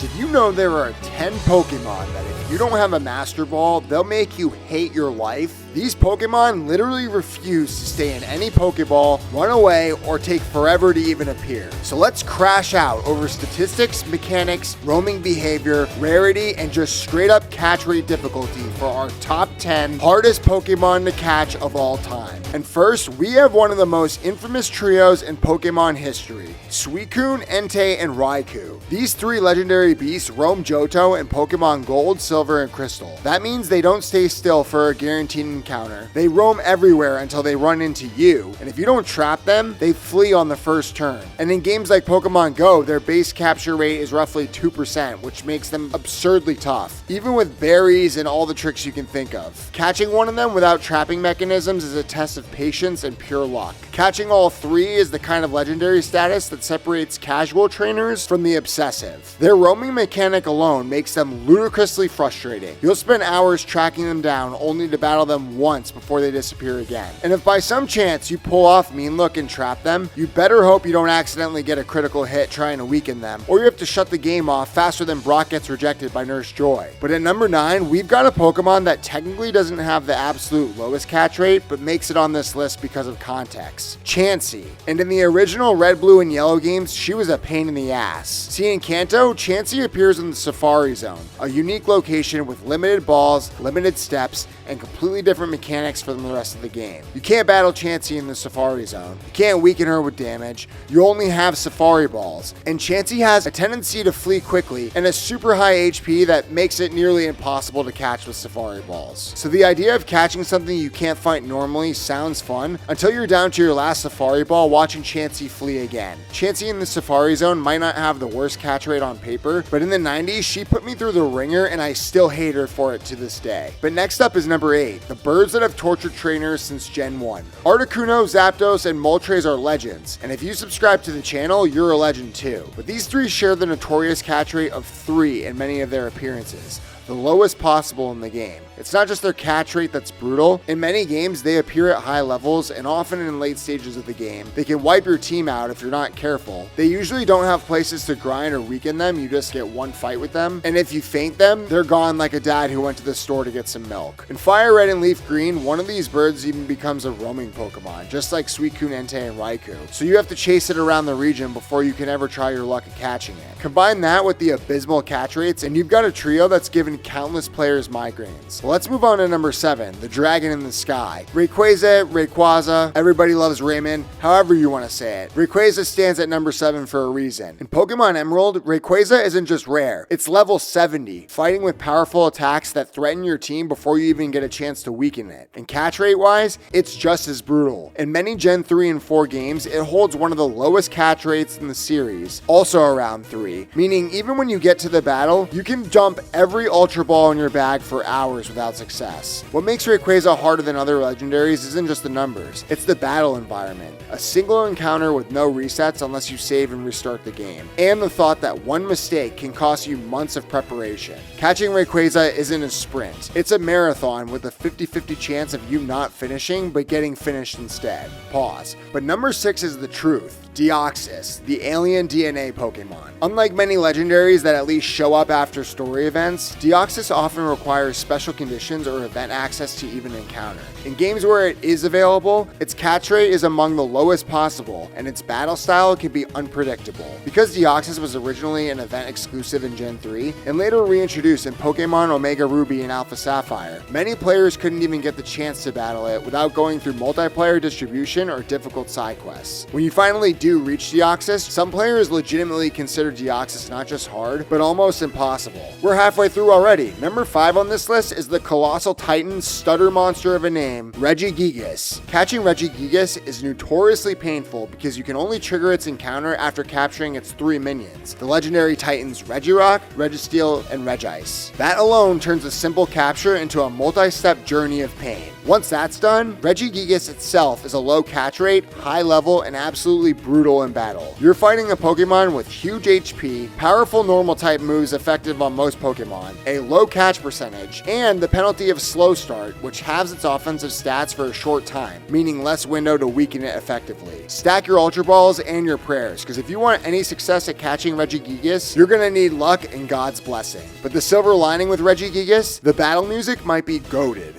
Did you know there are 10 Pokemon that if you don't have a Master Ball, they'll make you hate your life? These Pokemon literally refuse to stay in any Pokeball, run away, or take forever to even appear. So let's crash out over statistics, mechanics, roaming behavior, rarity, and just straight up catch rate difficulty for our top 10 hardest Pokemon to catch of all time. And first, we have one of the most infamous trios in Pokemon history, Suicune, Entei, and Raikou. These three legendary beasts roam Johto in Pokemon Gold, Silver, and Crystal. That means they don't stay still for a guaranteed encounter. They roam everywhere until they run into you, and if you don't trap them, they flee on the first turn. And in games like Pokemon Go, their base capture rate is roughly 2%, which makes them absurdly tough, even with berries and all the tricks you can think of. Catching one of them without trapping mechanisms is a test of patience and pure luck. Catching all three is the kind of legendary status that separates casual trainers from the obsessive. Their roaming mechanic alone makes them ludicrously frustrating. You'll spend hours tracking them down only to battle them once before they disappear again. And if by some chance you pull off Mean Look and trap them, you better hope you don't accidentally get a critical hit trying to weaken them, or you have to shut the game off faster than Brock gets rejected by Nurse Joy. But at number 9, we've got a Pokemon that technically doesn't have the absolute lowest catch rate, but makes it on this list because of context. Chansey. And in the original Red, Blue, and Yellow games, she was a pain in the ass. See, in Kanto, Chansey appears in the Safari Zone, a unique location with limited balls, limited steps, and completely different mechanics from the rest of the game. You can't battle Chansey in the Safari Zone. You can't weaken her with damage. You only have Safari Balls. And Chansey has a tendency to flee quickly and a super high HP that makes it nearly impossible to catch with Safari Balls. So the idea of catching something you can't fight normally sounds fun until you're down to your last Safari Ball watching Chansey flee again. Chansey in the Safari Zone might not have the worst catch rate on paper, but in the 90s, she put me through the ringer and I still hate her for it to this day. But next up is number 8, the birds that have tortured trainers since Gen 1. Articuno, Zapdos, and Moltres are legends, and if you subscribe to the channel, you're a legend too. But these three share the notorious catch rate of 3 in many of their appearances, the lowest possible in the game. It's not just their catch rate that's brutal. In many games, they appear at high levels, and often in late stages of the game. They can wipe your team out if you're not careful. They usually don't have places to grind or weaken them, you just get one fight with them. And if you feint them, they're gone like a dad who went to the store to get some milk. In Fire Red and Leaf Green, one of these birds even becomes a roaming Pokemon, just like Suicune, Entei, and Raikou. So you have to chase it around the region before you can ever try your luck at catching it. Combine that with the abysmal catch rates, and you've got a trio that's given countless players migraines. Let's move on to number 7, the dragon in the sky. Rayquaza, everybody loves Raymond, however you want to say it. Rayquaza stands at number 7 for a reason. In Pokemon Emerald, Rayquaza isn't just rare, it's level 70, fighting with powerful attacks that threaten your team before you even get a chance to weaken it. And catch rate wise, it's just as brutal. In many Gen 3 and 4 games, it holds one of the lowest catch rates in the series, also around 3, meaning even when you get to the battle, you can dump every Ultra Ball in your bag for hours without success. What makes Rayquaza harder than other legendaries isn't just the numbers, it's the battle environment. A single encounter with no resets unless you save and restart the game. And the thought that one mistake can cost you months of preparation. Catching Rayquaza isn't a sprint, it's a marathon with a 50-50 chance of you not finishing but getting finished instead. Pause. But number 6 is the truth. Deoxys, the alien DNA Pokemon. Unlike many legendaries that at least show up after story events, Deoxys often requires special conditions or event access to even encounter. In games where it is available, its catch rate is among the lowest possible, and its battle style can be unpredictable. Because Deoxys was originally an event exclusive in Gen 3, and later reintroduced in Pokemon Omega Ruby and Alpha Sapphire, many players couldn't even get the chance to battle it without going through multiplayer distribution or difficult side quests. When you finally do reach Deoxys, some players legitimately consider Deoxys not just hard, but almost impossible. We're halfway through already. Number 5 on this list is the colossal titan stutter monster of a name, Regigigas. Catching Regigigas is notoriously painful because you can only trigger its encounter after capturing its 3 minions, the legendary titans Regirock, Registeel, and Regice. That alone turns a simple capture into a multi-step journey of pain. Once that's done, Regigigas itself is a low catch rate, high level, and absolutely brutal brutal in battle. You're fighting a Pokemon with huge HP, powerful normal type moves effective on most Pokemon, a low catch percentage, and the penalty of slow start, which halves its offensive stats for a short time, meaning less window to weaken it effectively. Stack your Ultra Balls and your prayers, because if you want any success at catching Regigigas, you're gonna need luck and God's blessing. But the silver lining with Regigigas, the battle music might be goated.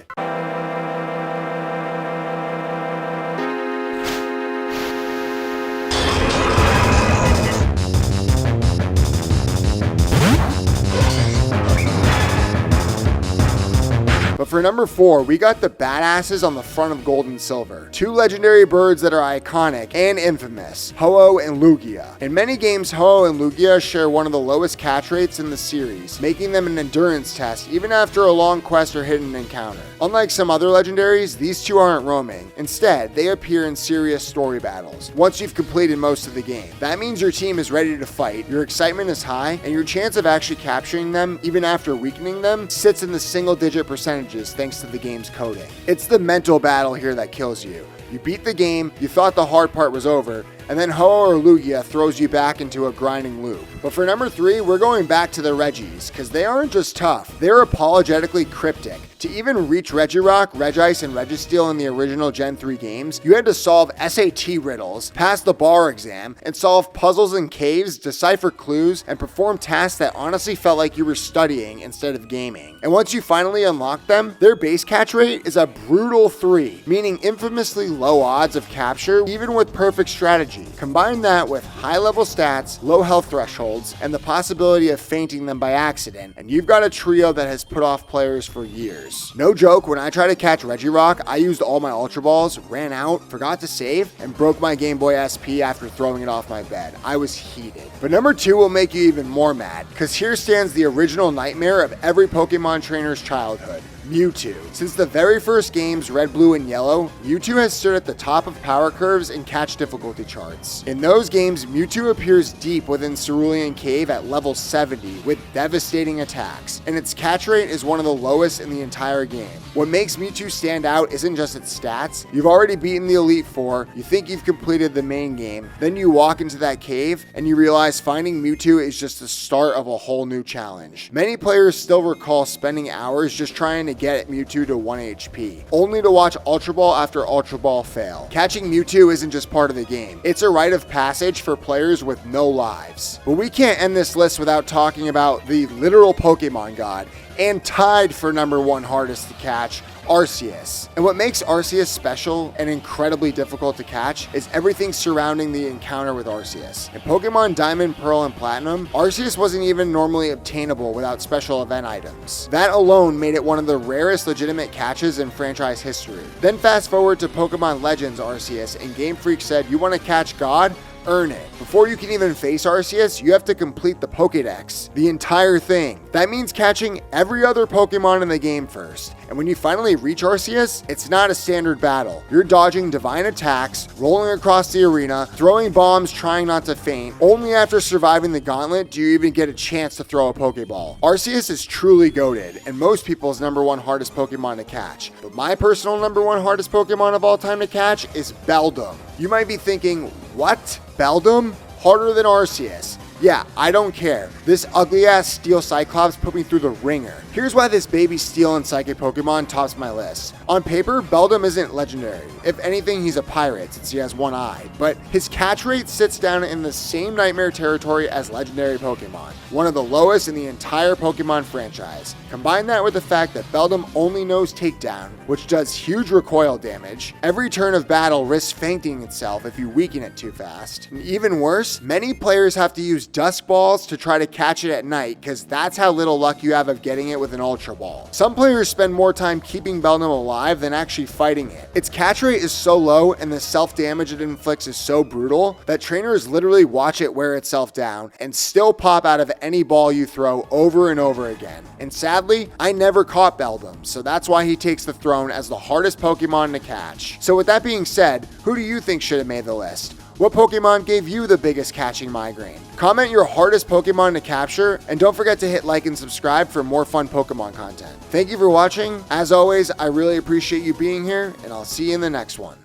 But for number 4, we got the badasses on the front of Gold and Silver. Two legendary birds that are iconic and infamous, Ho-Oh and Lugia. In many games, Ho-Oh and Lugia share one of the lowest catch rates in the series, making them an endurance test even after a long quest or hidden encounter. Unlike some other legendaries, these two aren't roaming. Instead, they appear in serious story battles, once you've completed most of the game. That means your team is ready to fight, your excitement is high, and your chance of actually capturing them, even after weakening them, sits in the single-digit percentages thanks to the game's coding. It's the mental battle here that kills you. You beat the game, you thought the hard part was over, and then Ho-Oh or Lugia throws you back into a grinding loop. But for number 3, we're going back to the Regis, because they aren't just tough, they're apologetically cryptic. To even reach Regirock, Regice, and Registeel in the original Gen 3 games, you had to solve SAT riddles, pass the bar exam, and solve puzzles in caves, decipher clues, and perform tasks that honestly felt like you were studying instead of gaming. And once you finally unlock them, their base catch rate is a brutal 3, meaning infamously low odds of capture, even with perfect strategy. Combine that with high-level stats, low health thresholds, and the possibility of fainting them by accident, and you've got a trio that has put off players for years. No joke, when I tried to catch Regirock, I used all my Ultra Balls, ran out, forgot to save, and broke my Game Boy SP after throwing it off my bed. I was heated. But number 2 will make you even more mad, because here stands the original nightmare of every Pokemon trainer's childhood. Mewtwo. Since the very first games, Red, Blue, and Yellow, Mewtwo has stood at the top of power curves and catch difficulty charts. In those games, Mewtwo appears deep within Cerulean Cave at level 70 with devastating attacks, and its catch rate is one of the lowest in the entire game. What makes Mewtwo stand out isn't just its stats. You've already beaten the Elite Four, you think you've completed the main game, then you walk into that cave and you realize finding Mewtwo is just the start of a whole new challenge. Many players still recall spending hours just trying to get Mewtwo to 1 HP, only to watch Ultra Ball after Ultra Ball fail. Catching Mewtwo isn't just part of the game, it's a rite of passage for players with no lives. But we can't end this list without talking about the literal Pokemon god, and tied for number 1 hardest to catch, Arceus. And what makes Arceus special and incredibly difficult to catch is everything surrounding the encounter with Arceus. In Pokemon Diamond, Pearl, and Platinum, Arceus wasn't even normally obtainable without special event items. That alone made it one of the rarest legitimate catches in franchise history. Then fast forward to Pokemon Legends Arceus, and Game Freak said, you want to catch God? Earn it. Before you can even face Arceus, you have to complete the Pokédex, the entire thing. That means catching every other Pokemon in the game first. And when you finally reach Arceus, it's not a standard battle. You're dodging divine attacks, rolling across the arena, throwing bombs, trying not to faint. Only after surviving the gauntlet do you even get a chance to throw a Pokeball. Arceus is truly goated, and most people's number 1 hardest Pokemon to catch. But my personal number 1 hardest Pokemon of all time to catch is Beldum. You might be thinking, what? Beldum? Harder than Arceus. Yeah, I don't care. This ugly-ass Steel Cyclops put me through the ringer. Here's why this baby Steel and Psychic Pokemon tops my list. On paper, Beldum isn't legendary. If anything, he's a pirate since he has one eye. But his catch rate sits down in the same nightmare territory as legendary Pokemon, one of the lowest in the entire Pokemon franchise. Combine that with the fact that Beldum only knows Takedown, which does huge recoil damage. Every turn of battle risks fainting itself if you weaken it too fast. And even worse, many players have to use Dusk Balls to try to catch it at night, because that's how little luck you have of getting it with an Ultra Ball. Some players spend more time keeping Beldum alive than actually fighting it. Its catch rate is so low and the self-damage it inflicts is so brutal that trainers literally watch it wear itself down and still pop out of any ball you throw over and over again. And sadly, I never caught Beldum, so that's why he takes the throne as the hardest Pokemon to catch. So with that being said, who do you think should have made the list? What Pokemon gave you the biggest catching migraine? Comment your hardest Pokemon to capture, and don't forget to hit like and subscribe for more fun Pokemon content. Thank you for watching. As always, I really appreciate you being here, and I'll see you in the next one.